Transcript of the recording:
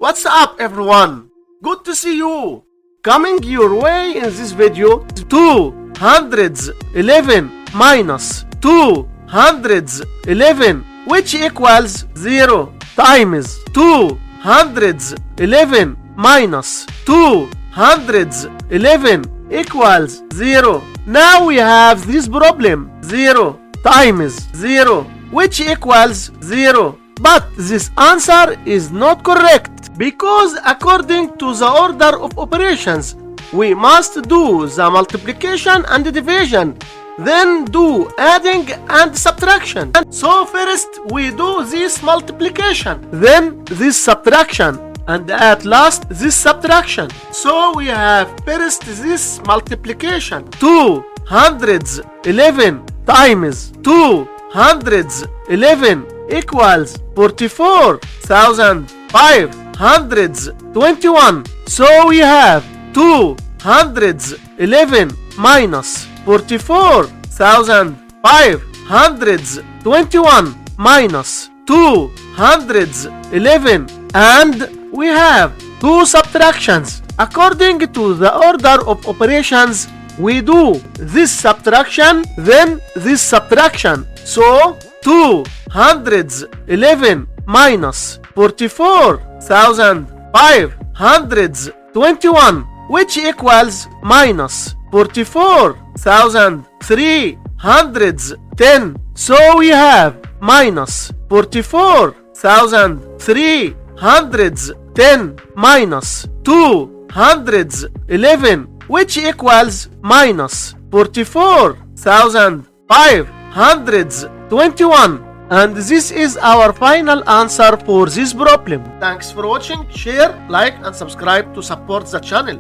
What's up, everyone? Good to see you. Coming your way in this video, 211 minus 211, which equals 0, times 211 minus 211 equals 0. Now we have this problem, 0 times 0, which equals 0. But this answer is not correct, because according to the order of operations, we must do the multiplication and the division, then do adding and subtraction. So first we do this multiplication, then this subtraction, and at last this subtraction. So we have first this multiplication, 211 times 211 equals 44,521. So we have 211 minus 44,521 minus 211, and we have two subtractions. According to the order of operations, we do this subtraction, then this subtraction. So 211 minus 44,521, which equals minus 44,310. So we have minus 44,310 minus 211, which equals minus 44,521. And this is our final answer for this problem. Thanks for watching. Share, like and subscribe to support the channel.